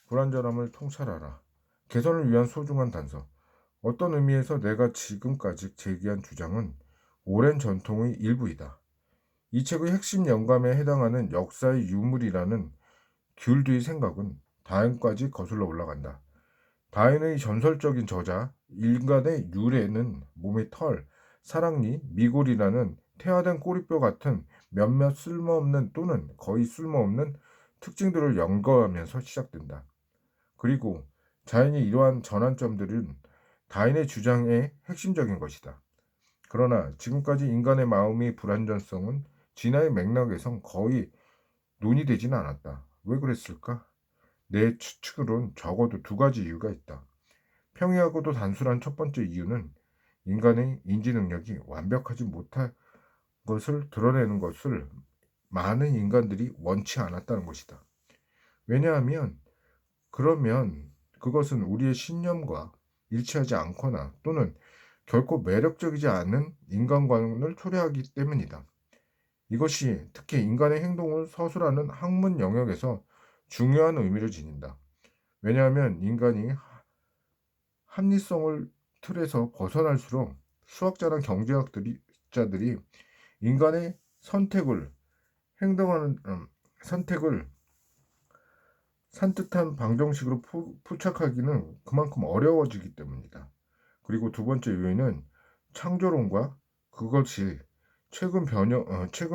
불완전함을 통찰하라. 개선을 위한 소중한 단서. 어떤 의미에서 내가 지금까지 제기한 주장은 오랜 전통의 일부이다. 이 책의 핵심 영감에 해당하는 역사의 유물이라는 귤드의 생각은 다윈까지 거슬러 올라간다. 다윈의 전설적인 저자, 인간의 유래는 몸의 털, 사랑니, 미골이라는 태화된 꼬리뼈 같은 몇몇 쓸모없는 또는 거의 쓸모없는 특징들을 연구하면서 시작된다. 그리고 자연이 이러한 전환점들은 다인의 주장의 핵심적인 것이다. 그러나 지금까지 인간의 마음의 불완전성은 진화의 맥락에선 거의 논의되지는 않았다. 왜 그랬을까? 내 추측으론 적어도 두 가지 이유가 있다. 평이하고도 단순한 첫 번째 이유는 인간의 인지 능력이 완벽하지 못한 것을 드러내는 것을 많은 인간들이 원치 않았다는 것이다. 왜냐하면 그러면 그것은 우리의 신념과 일치하지 않거나 또는 결코 매력적이지 않은 인간관을 초래하기 때문이다. 이것이 특히 인간의 행동을 서술하는 학문 영역에서 중요한 의미를 지닌다. 왜냐하면 인간이 합리성을 틀에서 벗어날수록 수학자나 경제학자들이 인간의 선택을 행동하는 선택을 산뜻한 방정식으로 포착하기는 그만큼 어려워지기 때문이다. 그리고 두 번째 요인은 창조론과 그것이 최근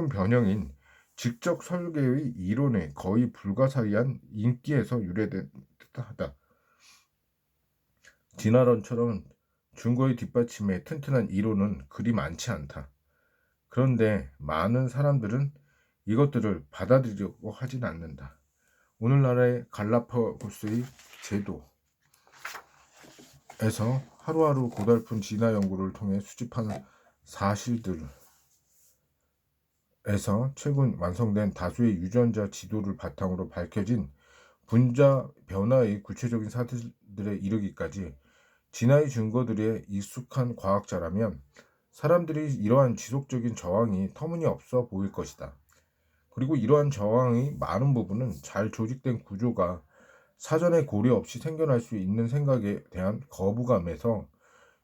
변형인 직접 설계의 이론에 거의 불가사의한 인기에서 유래됐다. 진화론처럼 증거의 뒷받침에 튼튼한 이론은 그리 많지 않다. 그런데 많은 사람들은 이것들을 받아들이려고 하진 않는다. 오늘날의 갈라파고스의 제도에서 하루하루 고달픈 진화 연구를 통해 수집한 사실들에서 최근 완성된 다수의 유전자 지도를 바탕으로 밝혀진 분자 변화의 구체적인 사실들에 이르기까지 진화의 증거들에 익숙한 과학자라면 사람들이 이러한 지속적인 저항이 터무니없어 보일 것이다. 그리고 이러한 저항의 많은 부분은 잘 조직된 구조가 사전에 고려 없이 생겨날 수 있는 생각에 대한 거부감에서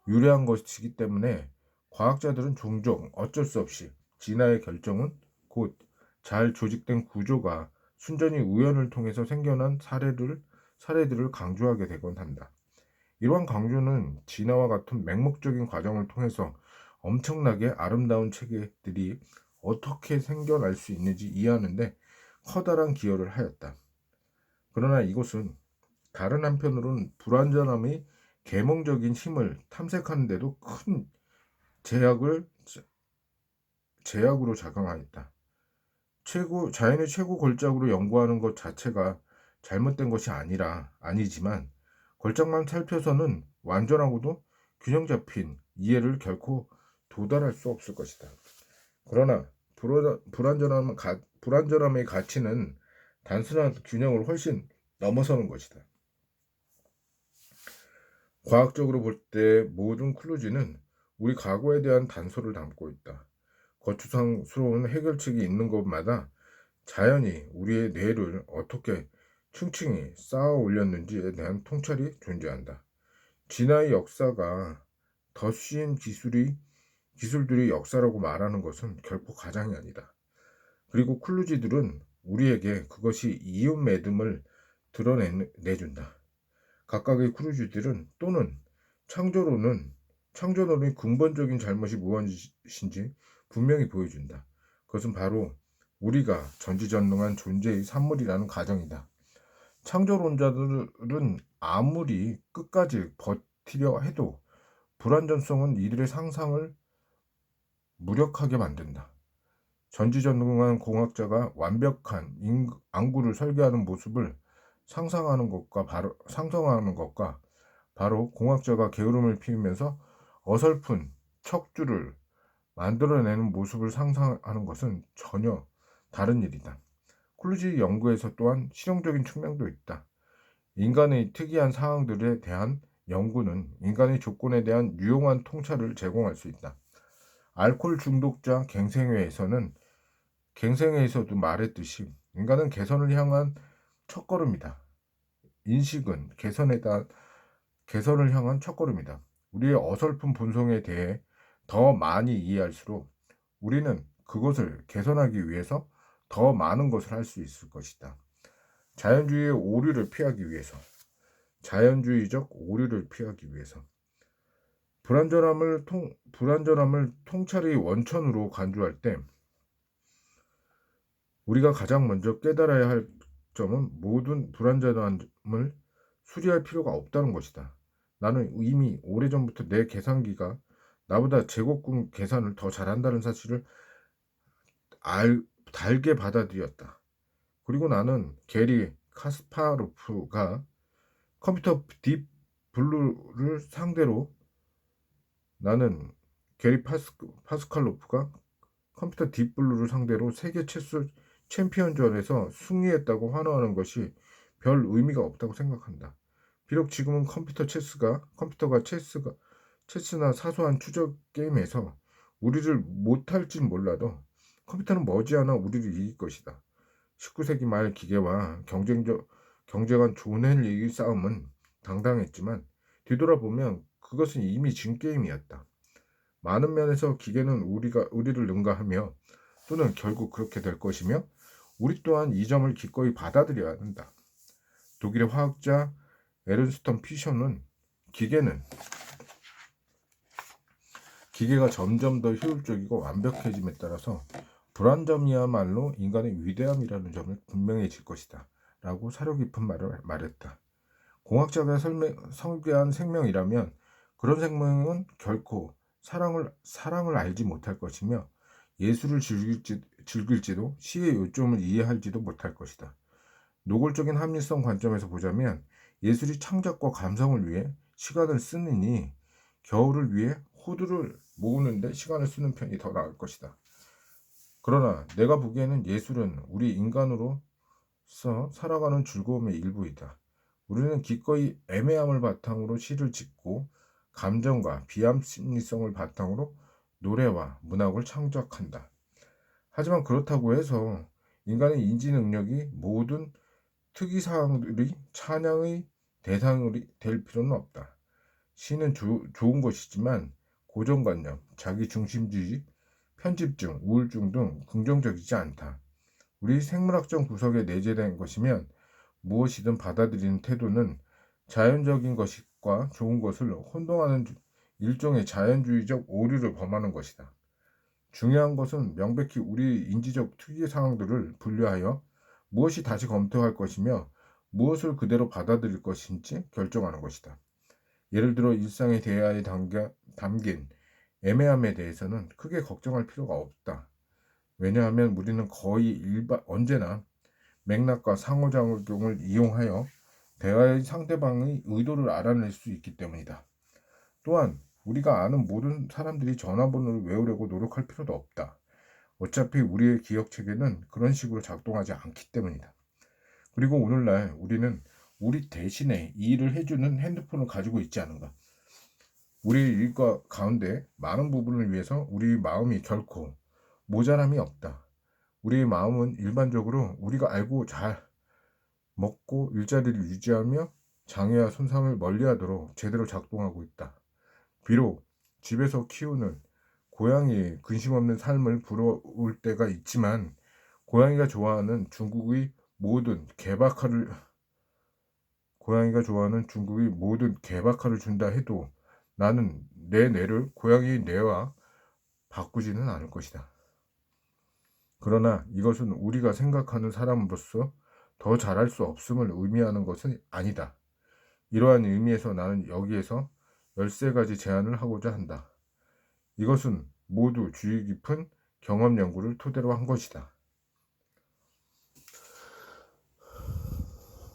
유래한 것이기 때문에 과학자들은 종종 어쩔 수 없이 진화의 결정은 곧 잘 조직된 구조가 순전히 우연을 통해서 생겨난 사례들을 강조하게 되곤 한다. 이러한 강조는 진화와 같은 맹목적인 과정을 통해서 엄청나게 아름다운 체계들이 어떻게 생겨날 수 있는지 이해하는데 커다란 기여를 하였다. 그러나 이것은 다른 한편으로는 불완전함의 계몽적인 힘을 탐색하는 데도 큰 제약으로 작용하였다. 자연의 최고 걸작으로 연구하는 것 자체가 잘못된 것이 아니지만 걸작만 살펴서는 완전하고도 균형 잡힌 이해를 결코 도달할 수 없을 것이다. 그러나 불완전함의 가치는 단순한 균형을 훨씬 넘어서는 것이다. 과학적으로 볼 때 모든 클루지는 우리 과거에 대한 단서를 담고 있다. 거추장스러운 해결책이 있는 것마다 자연이 우리의 뇌를 어떻게 층층이 쌓아 올렸는지에 대한 통찰이 존재한다. 진화의 역사가 더 쉬운 기술들이 역사라고 말하는 것은 결코 가장이 아니다. 그리고 클루지들은 우리에게 그것이 이웃 매듭을 드러내준다. 각각의 크루즈들은 또는 창조론의 근본적인 잘못이 무엇인지 분명히 보여준다. 그것은 바로 우리가 전지전능한 존재의 산물이라는 가정이다. 창조론자들은 아무리 끝까지 버티려 해도 불완전성은 이들의 상상을 무력하게 만든다. 전지전능한 공학자가 완벽한 안구를 설계하는 모습을 상상하는 것과 바로 공학자가 게으름을 피우면서 어설픈 척주를 만들어내는 모습을 상상하는 것은 전혀 다른 일이다. 클루지 연구에서 또한 실용적인 측면도 있다. 인간의 특이한 상황들에 대한 연구는 인간의 조건에 대한 유용한 통찰을 제공할 수 있다. 알코올 중독자 갱생회에서도 말했듯이 인간은 개선을 향한 첫걸음이다. 인식은 개선을 향한 첫걸음이다. 우리의 어설픈 본성에 대해 더 많이 이해할수록 우리는 그것을 개선하기 위해서 더 많은 것을 할 수 있을 것이다. 자연주의의 오류를 피하기 위해서, 자연주의적 오류를 피하기 위해서, 불완전함을 통찰의 원천으로 간주할 때 우리가 가장 먼저 깨달아야 할 점은 모든 불완전함을 수리할 필요가 없다는 것이다. 나는 이미 오래전부터 내 계산기가 나보다 제곱근 계산을 더 잘한다는 사실을 달게 받아들였다. 그리고 나는 게리 카스파로프가 컴퓨터 딥블루를 상대로 나는 게리 파스칼로프가 컴퓨터 딥블루를 상대로 세계 체스 챔피언전에서 승리했다고 환호하는 것이 별 의미가 없다고 생각한다. 비록 지금은 컴퓨터가 체스나 사소한 추적 게임에서 우리를 못할진 몰라도 컴퓨터는 머지않아 우리를 이길 것이다. 19세기 말 기계와 경쟁한 존 헨리의 싸움은 당당했지만 뒤돌아보면 그것은 이미 진 게임이었다. 많은 면에서 기계는 우리를 능가하며 또는 결국 그렇게 될 것이며 우리 또한 이 점을 기꺼이 받아들여야 한다. 독일의 화학자 에른스턴 피셔는 기계가 점점 더 효율적이고 완벽해짐에 따라서 불완전함이야말로 인간의 위대함이라는 점을 분명해질 것이다 라고 사려 깊은 말을 말했다. 공학자가 설계한 생명이라면 그런 생명은 결코 사랑을 알지 못할 것이며 예술을 즐길지도 시의 요점을 이해할지도 못할 것이다. 노골적인 합리성 관점에서 보자면 예술이 창작과 감성을 위해 시간을 쓰느니 겨울을 위해 호두를 모으는데 시간을 쓰는 편이 더 나을 것이다. 그러나 내가 보기에는 예술은 우리 인간으로서 살아가는 즐거움의 일부이다. 우리는 기꺼이 애매함을 바탕으로 시를 짓고 감정과 비합리성을 바탕으로 노래와 문학을 창작한다. 하지만 그렇다고 해서 인간의 인지 능력이 모든 특이사항들이 찬양의 대상이 될 필요는 없다. 시는 좋은 것이지만 고정관념, 자기중심주의, 편집증, 우울증 등 긍정적이지 않다. 우리 생물학적 구석에 내재된 것이면 무엇이든 받아들이는 태도는 자연적인 것과 좋은 것을 혼동하는 일종의 자연주의적 오류를 범하는 것이다. 중요한 것은 명백히 우리 인지적 특이 상황들을 분류하여 무엇이 다시 검토할 것이며 무엇을 그대로 받아들일 것인지 결정하는 것이다. 예를 들어 일상의 대화에 담긴 애매함에 대해서는 크게 걱정할 필요가 없다. 왜냐하면 우리는 거의 언제나 맥락과 상호작용을 이용하여 대화의 상대방의 의도를 알아낼 수 있기 때문이다. 또한 우리가 아는 모든 사람들이 전화번호를 외우려고 노력할 필요도 없다. 어차피 우리의 기억체계는 그런 식으로 작동하지 않기 때문이다. 그리고 오늘날 우리는 우리 대신에 이 일을 해주는 핸드폰을 가지고 있지 않은가. 우리 일과 가운데 많은 부분을 위해서 우리 마음이 결코 모자람이 없다. 우리의 마음은 일반적으로 우리가 알고 잘 먹고 일자리를 유지하며 장애와 손상을 멀리하도록 제대로 작동하고 있다. 비록 집에서 키우는 고양이의 근심 없는 삶을 부러울 때가 있지만 고양이가 좋아하는 중국의 모든 개박하를 준다 해도 나는 내 뇌를 고양이의 뇌와 바꾸지는 않을 것이다. 그러나 이것은 우리가 생각하는 사람으로서 더 잘할 수 없음을 의미하는 것은 아니다. 이러한 의미에서 나는 여기에서 13가지 제안을 하고자 한다. 이것은 모두 주의 깊은 경험 연구를 토대로 한 것이다.